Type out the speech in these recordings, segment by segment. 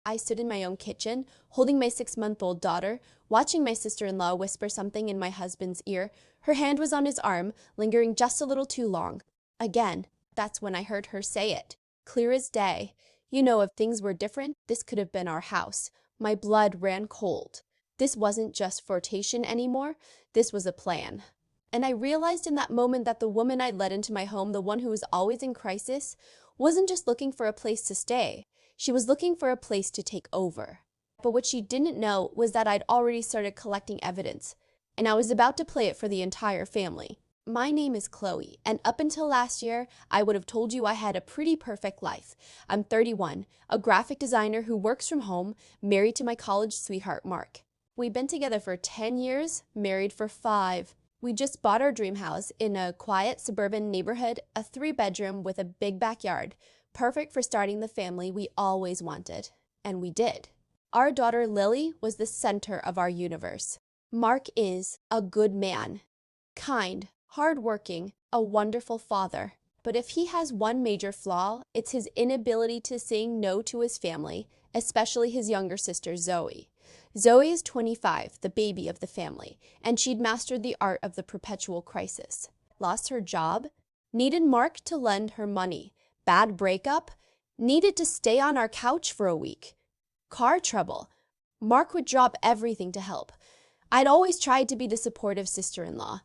I stood in my own kitchen, holding my 6-month-old daughter, watching my sister-in-law whisper something in my husband's ear. Her hand was on his arm, lingering just a little too long. Again, that's when I heard her say it. Clear as day. You know, if things were different, this could have been our house. My blood ran cold. This wasn't just flirtation anymore. This was a plan. And I realized in that moment that the woman I'd let into my home, the one who was always in crisis, wasn't just looking for a place to stay. She was looking for a place to take over. But what she didn't know was that I'd already started collecting evidence, and I was about to play it for the entire family. My name is Chloe, and up until last year, I would have told you I had a pretty perfect life. I'm 31, a graphic designer who works from home, married to my college sweetheart, Mark. We've been together for 10 years, married for 5. We just bought our dream house in a quiet suburban neighborhood, a 3-bedroom with a big backyard, perfect for starting the family we always wanted. And we did. Our daughter Lily was the center of our universe. Mark is a good man, kind, hardworking, a wonderful father. But if he has one major flaw, it's his inability to say no to his family, especially his younger sister Zoe. Zoe is 25, the baby of the family, and she'd mastered the art of the perpetual crisis. Lost her job, needed Mark to lend her money, bad breakup, needed to stay on our couch for a week. Car trouble, Mark would drop everything to help. I'd always tried to be the supportive sister-in-law.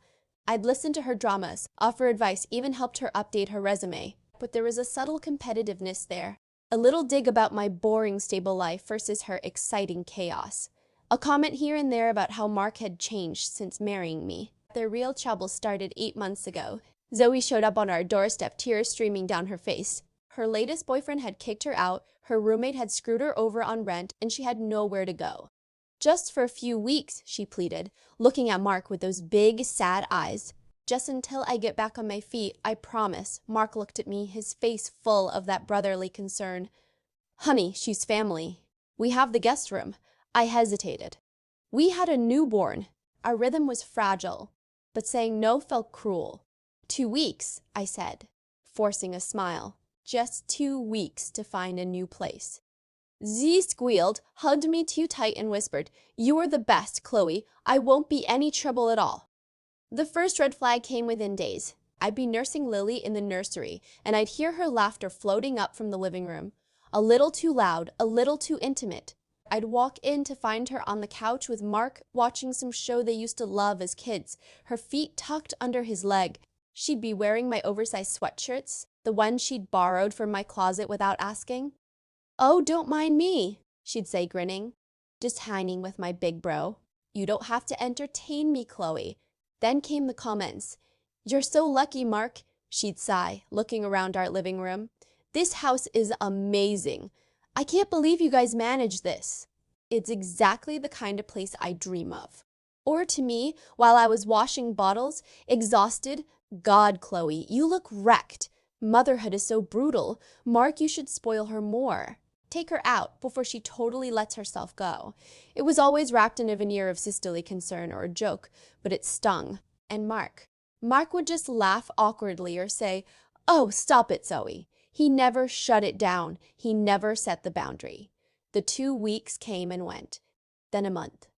I'd listened to her dramas, offer advice, even helped her update her resume. But there was a subtle competitiveness there. A little dig about my boring, stable life versus her exciting chaos. A comment here and there about how Mark had changed since marrying me. Their real trouble started 8 months ago. Zoe showed up on our doorstep, tears streaming down her face. Her latest boyfriend had kicked her out, her roommate had screwed her over on rent, and she had nowhere to go. Just for a few weeks, she pleaded, looking at Mark with those big, sad eyes. Just until I get back on my feet, I promise. Mark looked at me, his face full of that brotherly concern. Honey, she's family. We have the guest room. I hesitated. We had a newborn. Our rhythm was fragile, but saying no felt cruel. 2 weeks, I said, forcing a smile. Just 2 weeks to find a new place. Z squealed, hugged me too tight and whispered, "You are the best, Chloe. I won't be any trouble at all." The first red flag came within days. I'd be nursing Lily in the nursery, and I'd hear her laughter floating up from the living room. A little too loud, a little too intimate. I'd walk in to find her on the couch with Mark, watching some show they used to love as kids, her feet tucked under his leg. She'd be wearing my oversized sweatshirts, the ones she'd borrowed from my closet without asking. "Oh, don't mind me," she'd say, grinning. "Just hanging with my big bro. You don't have to entertain me, Chloe." Then came the comments. "You're so lucky, Mark," she'd sigh, looking around our living room. "This house is amazing. I can't believe you guys manage this." It's exactly the kind of place I dream of. Or to me, while I was washing bottles, exhausted, "God, Chloe, you look wrecked. Motherhood is so brutal. Mark, you should spoil her more. Take her out before she totally lets herself go." It was always wrapped in a veneer of sisterly concern or a joke, but it stung. And Mark would just laugh awkwardly or say, "Oh, stop it, Zoe." He never shut it down. He never set the boundary. The 2 weeks came and went. Then a month.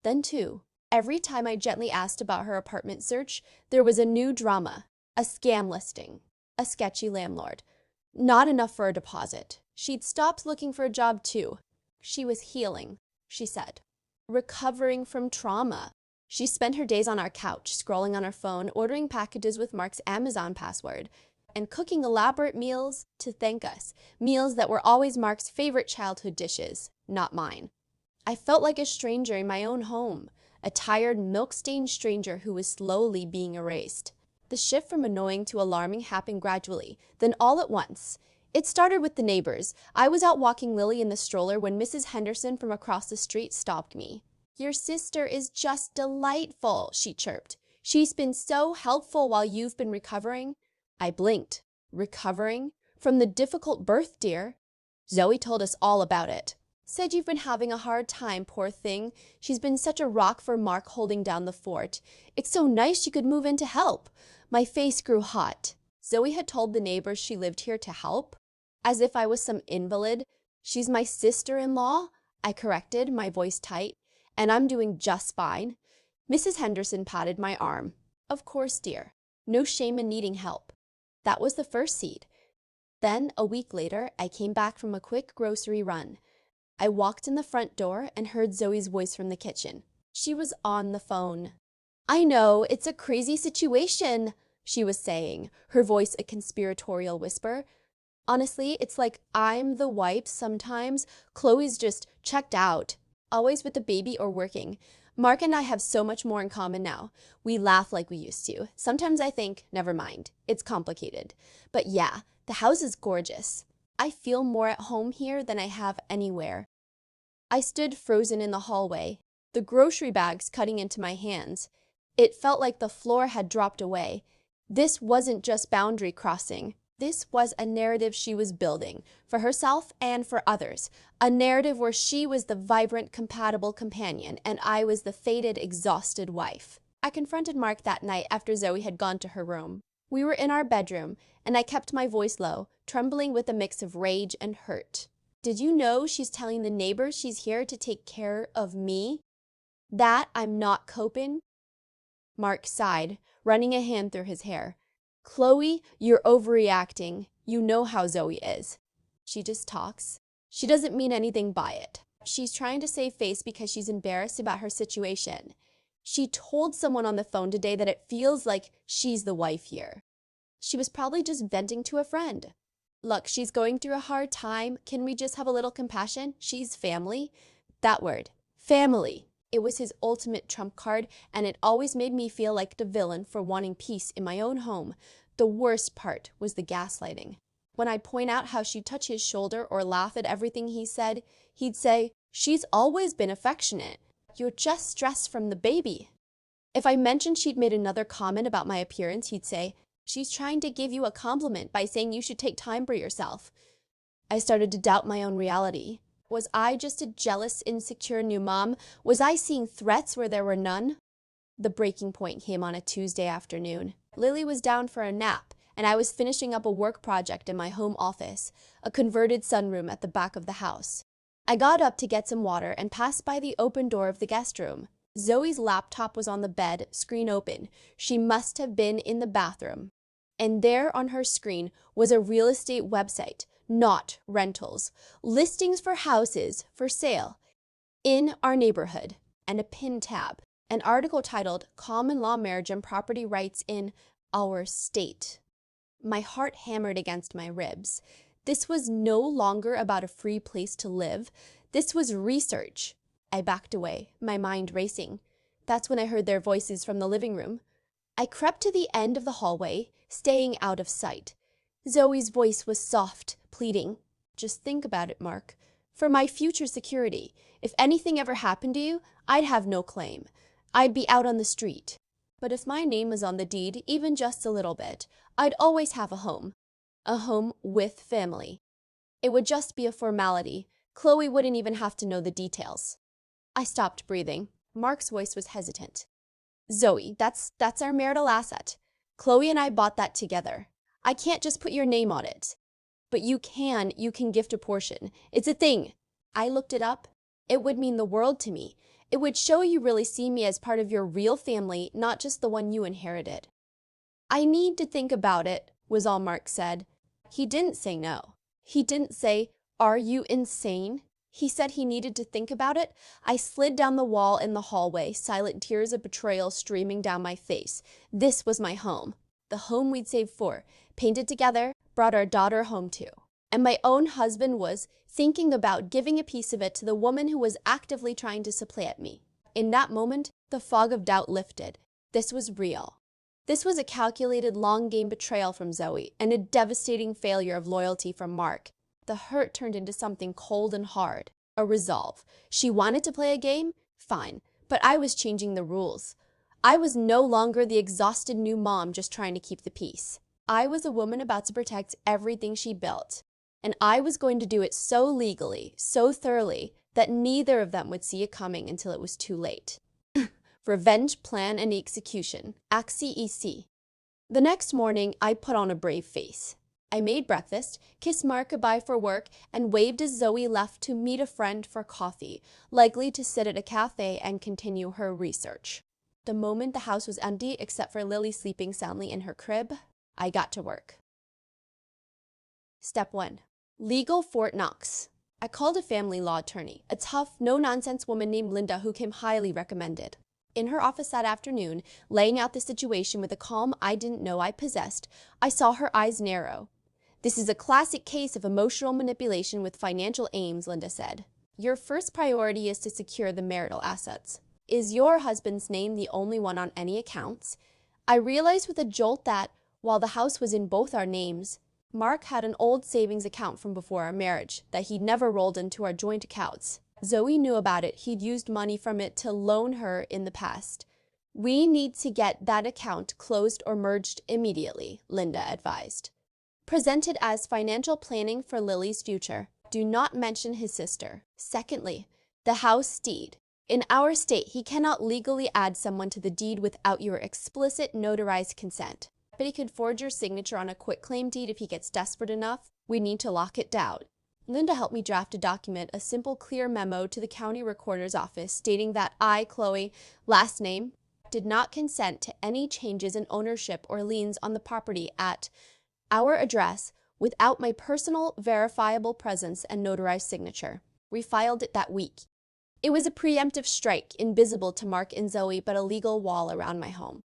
Then 2. Every time I gently asked about her apartment search, there was a new drama. A scam listing. A sketchy landlord. Not enough for a deposit. She'd stopped looking for a job too. She was healing, she said. Recovering from trauma. She spent her days on our couch, scrolling on her phone, ordering packages with Mark's Amazon password, and cooking elaborate meals to thank us. Meals that were always Mark's favorite childhood dishes, not mine. I felt like a stranger in my own home, a tired, milk-stained stranger who was slowly being erased. The shift from annoying to alarming happened gradually, then all at once. It started with the neighbors. I was out walking Lily in the stroller when Mrs. Henderson from across the street stopped me. "Your sister is just delightful," she chirped. "She's been so helpful while you've been recovering." I blinked. Recovering? From the difficult birth, dear. Zoe told us all about it. "Said you've been having a hard time, poor thing. She's been such a rock for Mark holding down the fort. It's so nice you could move in to help." My face grew hot. Zoe had told the neighbors she lived here to help? As if I was some invalid. She's my sister-in-law, I corrected, my voice tight, and I'm doing just fine. Mrs. Henderson patted my arm. Of course, dear. No shame in needing help. That was the first seed. Then, a week later, I came back from a quick grocery run. I walked in the front door and heard Zoe's voice from the kitchen. She was on the phone. I know, it's a crazy situation, she was saying, her voice a conspiratorial whisper. Honestly, it's like I'm the wife sometimes. Chloe's just checked out, always with the baby or working. Mark and I have so much more in common now. We laugh like we used to. Sometimes I think, never mind, it's complicated. But yeah, the house is gorgeous. I feel more at home here than I have anywhere. I stood frozen in the hallway, the grocery bags cutting into my hands. It felt like the floor had dropped away. This wasn't just boundary crossing. This was a narrative she was building, for herself and for others. A narrative where she was the vibrant, compatible companion, and I was the faded, exhausted wife. I confronted Mark that night after Zoe had gone to her room. We were in our bedroom, and I kept my voice low, trembling with a mix of rage and hurt. Did you know she's telling the neighbors she's here to take care of me? That I'm not coping? Mark sighed, running a hand through his hair. Chloe, you're overreacting. You know how Zoe is. She just talks. She doesn't mean anything by it. She's trying to save face because she's embarrassed about her situation. She told someone on the phone today that it feels like she's the wife here. She was probably just venting to a friend. Look, she's going through a hard time. Can we just have a little compassion? She's family. That word, family. It was his ultimate trump card, and it always made me feel like the villain for wanting peace in my own home. The worst part was the gaslighting. When I'd point out how she'd touch his shoulder or laugh at everything he said, he'd say, "She's always been affectionate. You're just stressed from the baby." If I mentioned she'd made another comment about my appearance, he'd say, "She's trying to give you a compliment by saying you should take time for yourself." I started to doubt my own reality. Was I just a jealous, insecure new mom? Was I seeing threats where there were none? The breaking point came on a Tuesday afternoon. Lily was down for a nap, and I was finishing up a work project in my home office, a converted sunroom at the back of the house. I got up to get some water and passed by the open door of the guest room. Zoe's laptop was on the bed, screen open. She must have been in the bathroom. And there on her screen was a real estate website, not rentals. Listings for houses for sale in our neighborhood, and a pin tab. An article titled "Common Law Marriage and Property Rights in Our State." My heart hammered against my ribs. This was no longer about a free place to live. This was research. I backed away, my mind racing. That's when I heard their voices from the living room. I crept to the end of the hallway, staying out of sight. Zoe's voice was soft, pleading. "Just think about it, Mark. For my future security. If anything ever happened to you, I'd have no claim. I'd be out on the street. But if my name was on the deed, even just a little bit, I'd always have a home. A home with family. It would just be a formality. Chloe wouldn't even have to know the details." I stopped breathing. Mark's voice was hesitant. "Zoe, that's our marital asset. Chloe and I bought that together. I can't just put your name on it. But you can gift a portion. It's a thing." I looked it up. It would mean the world to me. It would show you really see me as part of your real family, not just the one you inherited. "I need to think about it," was all Mark said. He didn't say no. He didn't say, "Are you insane?" He said he needed to think about it. I slid down the wall in the hallway, silent tears of betrayal streaming down my face. This was my home. The home we'd saved for, painted together, brought our daughter home to. And my own husband was thinking about giving a piece of it to the woman who was actively trying to supplant me. In that moment, the fog of doubt lifted. This was real. This was a calculated long-game betrayal from Zoe and a devastating failure of loyalty from Mark. The hurt turned into something cold and hard, a resolve. She wanted to play a game? Fine, but I was changing the rules. I was no longer the exhausted new mom just trying to keep the peace. I was a woman about to protect everything she built. And I was going to do it so legally, so thoroughly, that neither of them would see it coming until it was too late. Revenge, plan, and execution. Axi EC. The next morning, I put on a brave face. I made breakfast, kissed Mark goodbye for work, and waved as Zoe left to meet a friend for coffee, likely to sit at a cafe and continue her research. The moment the house was empty, except for Lily sleeping soundly in her crib, I got to work. Step 1. Legal Fort Knox. I called a family law attorney, a tough, no-nonsense woman named Linda who came highly recommended. In her office that afternoon, laying out the situation with a calm I didn't know I possessed, I saw her eyes narrow. "This is a classic case of emotional manipulation with financial aims," Linda said. "Your first priority is to secure the marital assets. Is your husband's name the only one on any accounts?" I realized with a jolt that, while the house was in both our names, Mark had an old savings account from before our marriage that he'd never rolled into our joint accounts. Zoe knew about it. He'd used money from it to loan her in the past. "We need to get that account closed or merged immediately," Linda advised. Present it as financial planning for Lily's future. Do not mention his sister. Secondly, the house deed. In our state, he cannot legally add someone to the deed without your explicit notarized consent. But he could forge your signature on a quitclaim deed if he gets desperate enough. We need to lock it down. Linda helped me draft a document, a simple, clear memo to the county recorder's office stating that I, Chloe, last name, did not consent to any changes in ownership or liens on the property at our address without my personal, verifiable presence and notarized signature. We filed it that week. It was a preemptive strike, invisible to Mark and Zoe, but a legal wall around my home.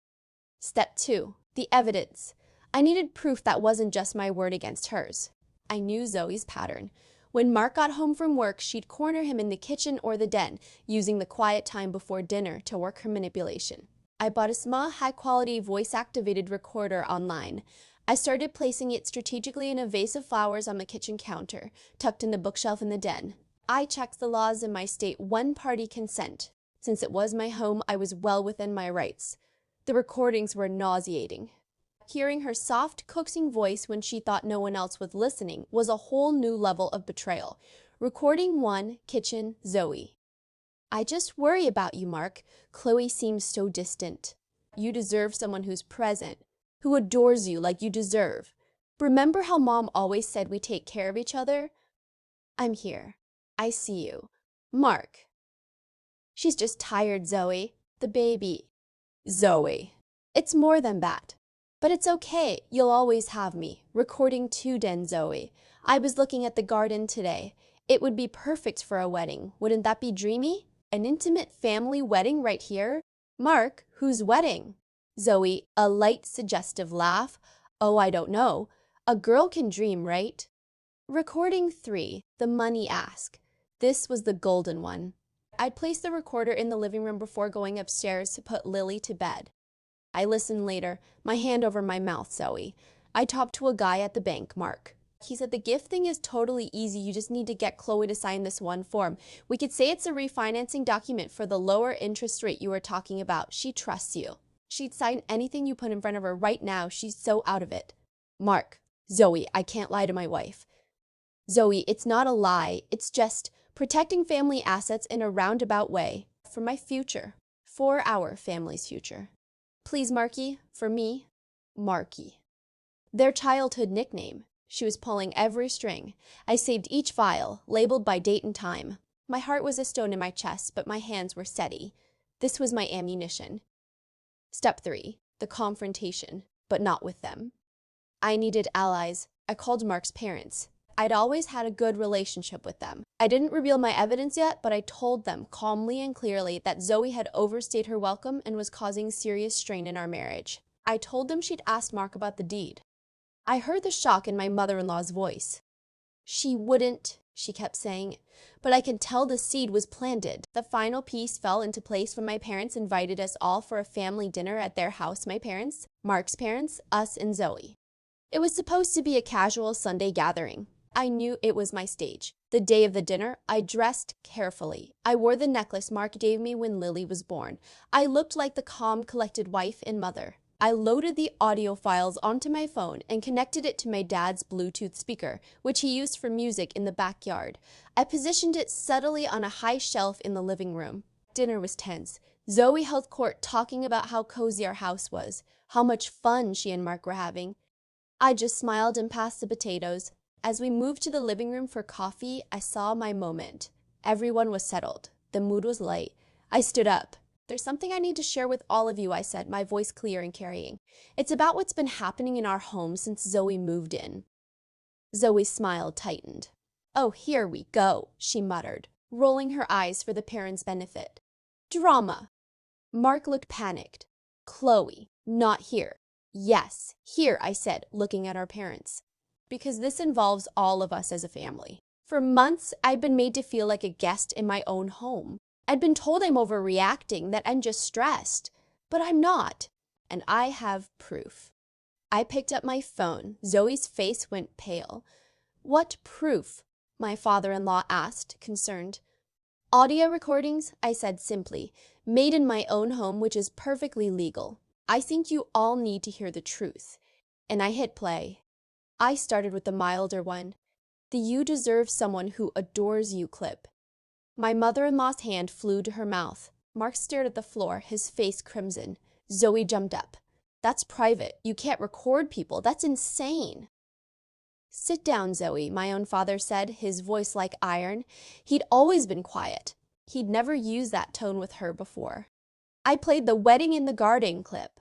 Step 2. The evidence. I needed proof that wasn't just my word against hers. I knew Zoe's pattern. When Mark got home from work, she'd corner him in the kitchen or the den, using the quiet time before dinner to work her manipulation. I bought a small, high-quality voice-activated recorder online. I started placing it strategically in a vase of flowers on the kitchen counter, tucked in the bookshelf in the den. I checked the laws in my state one-party consent. Since it was my home, I was well within my rights. The recordings were nauseating. Hearing her soft, coaxing voice when she thought no one else was listening was a whole new level of betrayal. Recording 1, kitchen, Zoe. "I just worry about you, Mark. Chloe seems so distant. You deserve someone who's present, who adores you like you deserve. Remember how Mom always said we take care of each other? I'm here. I see you. Mark." "She's just tired, Zoe. The baby." "Zoe." "It's more than that. But it's okay. You'll always have me. Recording 2, den, Zoe. I was looking at the garden today. It would be perfect for a wedding. Wouldn't that be dreamy? An intimate family wedding right here? Mark, whose wedding?" Zoe, a light, suggestive laugh. "Oh, I don't know. A girl can dream, right?" Recording 3, the money ask. This was the golden one. I'd placed the recorder in the living room before going upstairs to put Lily to bed. I listened later, my hand over my mouth, Zoe. I talked to a guy at the bank, Mark. He said the gift thing is totally easy. You just need to get Chloe to sign this one form. We could say it's a refinancing document for the lower interest rate you were talking about. She trusts you. She'd sign anything you put in front of her right now. She's so out of it. Mark, Zoe, I can't lie to my wife. Zoe, it's not a lie. It's just protecting family assets in a roundabout way. For my future. For our family's future. Please, Marky, for me, Marky. Their childhood nickname. She was pulling every string. I saved each file, labeled by date and time. My heart was a stone in my chest, but my hands were steady. This was my ammunition. Step 3, the confrontation, but not with them. I needed allies. I called Mark's parents. I'd always had a good relationship with them. I didn't reveal my evidence yet, but I told them calmly and clearly that Zoe had overstayed her welcome and was causing serious strain in our marriage. I told them she'd asked Mark about the deed. I heard the shock in my mother-in-law's voice. "She wouldn't," she kept saying, "but I can tell the seed was planted." The final piece fell into place when my parents invited us all for a family dinner at their house, my parents, Mark's parents, us, and Zoe. It was supposed to be a casual Sunday gathering. I knew it was my stage. The day of the dinner, I dressed carefully. I wore the necklace Mark gave me when Lily was born. I looked like the calm, collected wife and mother. I loaded the audio files onto my phone and connected it to my dad's Bluetooth speaker, which he used for music in the backyard. I positioned it subtly on a high shelf in the living room. Dinner was tense. Zoe held court talking about how cozy our house was, how much fun she and Mark were having. I just smiled and passed the potatoes. As we moved to the living room for coffee, I saw my moment. Everyone was settled. The mood was light. I stood up. "There's something I need to share with all of you," I said, my voice clear and carrying. "It's about what's been happening in our home since Zoe moved in." Zoe's smile tightened. "Oh, here we go," she muttered, rolling her eyes for the parents' benefit. "Drama." Mark looked panicked. "Chloe, not here." "Yes, here," I said, looking at our parents. "Because this involves all of us as a family. For months, I've been made to feel like a guest in my own home. I'd been told I'm overreacting, that I'm just stressed. But I'm not. And I have proof." I picked up my phone. Zoe's face went pale. "What proof?" my father-in-law asked, concerned. "Audio recordings," I said simply, "made in my own home, which is perfectly legal. I think you all need to hear the truth." And I hit play. I started with the milder one. The "you deserve someone who adores you" clip. My mother-in-law's hand flew to her mouth. Mark stared at the floor, his face crimson. Zoe jumped up. "That's private. You can't record people. That's insane." "Sit down, Zoe," my own father said, his voice like iron. He'd always been quiet. He'd never used that tone with her before. I played the "wedding in the garden" clip.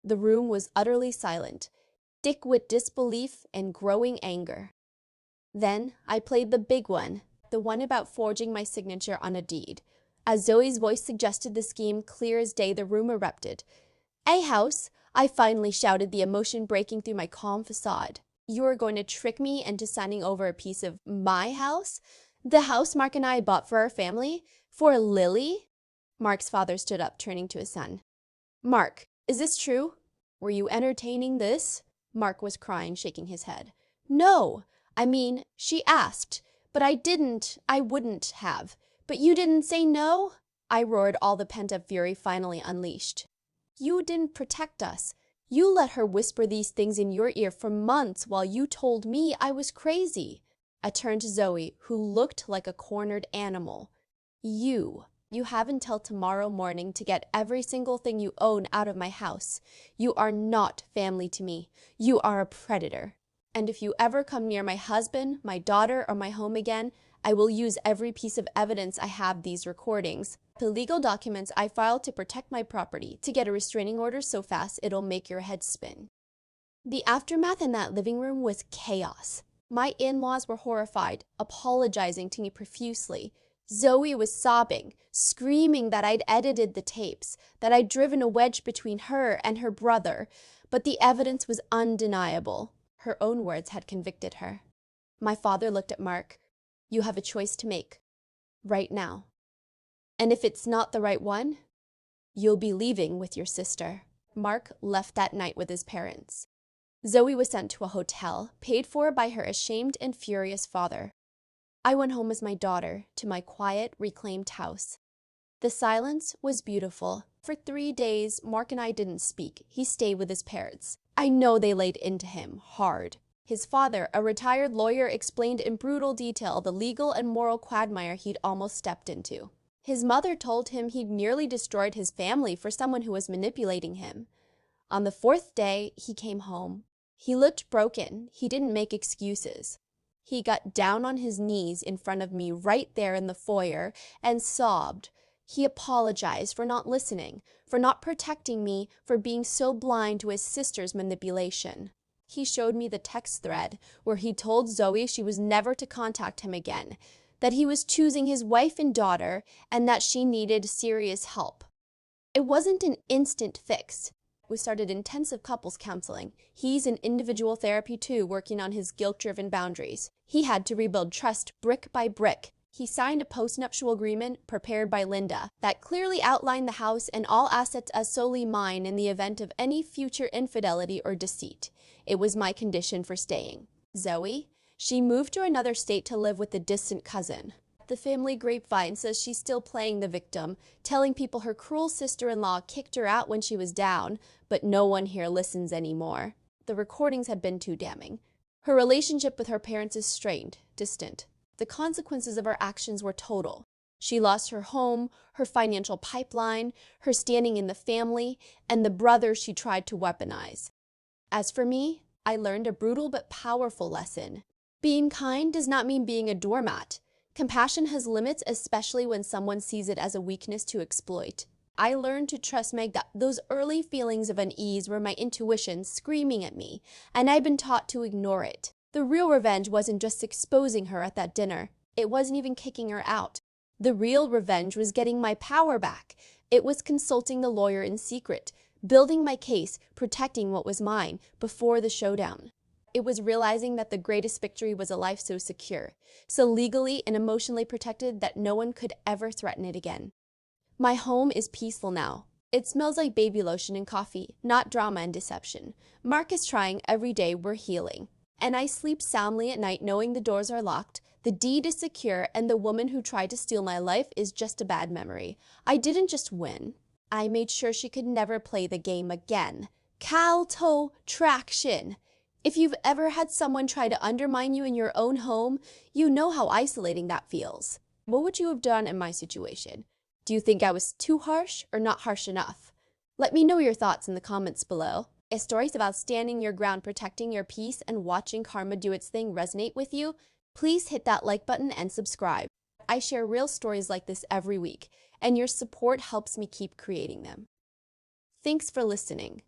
The room was utterly silent, thick with disbelief and growing anger. Then I played the big one, the one about forging my signature on a deed. As Zoe's voice suggested the scheme clear as day, the room erupted. "A house," I finally shouted, the emotion breaking through my calm facade. "You are going to trick me into signing over a piece of my house? The house Mark and I bought for our family? For Lily?" Mark's father stood up, turning to his son. "Mark, is this true? Were you entertaining this?" Mark was crying, shaking his head. "No, I mean, she asked, but I wouldn't have. But you didn't say no?" I roared, all the pent-up fury finally unleashed. "You didn't protect us. You let her whisper these things in your ear for months while you told me I was crazy." I turned to Zoe, who looked like a cornered animal. You have until tomorrow morning to get every single thing you own out of my house. You are not family to me. You are a predator. And if you ever come near my husband, my daughter, or my home again, I will use every piece of evidence I have, these recordings, the legal documents I filed to protect my property, to get a restraining order so fast it'll make your head spin. The aftermath in that living room was chaos. My in-laws were horrified, apologizing to me profusely. Zoe was sobbing, screaming that I'd edited the tapes, that I'd driven a wedge between her and her brother, but the evidence was undeniable. Her own words had convicted her. My father looked at Mark. "You have a choice to make, right now. And if it's not the right one, you'll be leaving with your sister." Mark left that night with his parents. Zoe was sent to a hotel, paid for by her ashamed and furious father. I went home as my daughter, to my quiet, reclaimed house. The silence was beautiful. For 3 days, Mark and I didn't speak. He stayed with his parents. I know they laid into him hard. His father, a retired lawyer, explained in brutal detail the legal and moral quagmire he'd almost stepped into. His mother told him he'd nearly destroyed his family for someone who was manipulating him. On the 4th day, he came home. He looked broken. He didn't make excuses. He got down on his knees in front of me right there in the foyer and sobbed. He apologized for not listening, for not protecting me, for being so blind to his sister's manipulation. He showed me the text thread where he told Zoe she was never to contact him again, that he was choosing his wife and daughter, and that she needed serious help. It wasn't an instant fix. We started intensive couples counseling. He's in individual therapy too, working on his guilt-driven boundaries. He had to rebuild trust brick by brick. He signed a postnuptial agreement prepared by Linda that clearly outlined the house and all assets as solely mine in the event of any future infidelity or deceit. It was my condition for staying. Zoe? She moved to another state to live with a distant cousin. The family grapevine says she's still playing the victim, telling people her cruel sister-in-law kicked her out when she was down, but no one here listens anymore. The recordings have been too damning. Her relationship with her parents is strained, distant. The consequences of her actions were total. She lost her home, her financial pipeline, her standing in the family, and the brother she tried to weaponize. As for me, I learned a brutal but powerful lesson. Being kind does not mean being a doormat. Compassion has limits, especially when someone sees it as a weakness to exploit. I learned to trust Meg that those early feelings of unease were my intuition screaming at me, and I'd been taught to ignore it. The real revenge wasn't just exposing her at that dinner. It wasn't even kicking her out. The real revenge was getting my power back. It was consulting the lawyer in secret, building my case, protecting what was mine before the showdown. It was realizing that the greatest victory was a life so secure, so legally and emotionally protected that no one could ever threaten it again. My home is peaceful now. It smells like baby lotion and coffee, not drama and deception. Mark is trying every day, we're healing. And I sleep soundly at night knowing the doors are locked, the deed is secure, and the woman who tried to steal my life is just a bad memory. I didn't just win. I made sure she could never play the game again. Calto traction. If you've ever had someone try to undermine you in your own home, you know how isolating that feels. What would you have done in my situation? Do you think I was too harsh or not harsh enough? Let me know your thoughts in the comments below. If stories about standing your ground, protecting your peace, and watching karma do its thing resonate with you, please hit that like button and subscribe. I share real stories like this every week, and your support helps me keep creating them. Thanks for listening.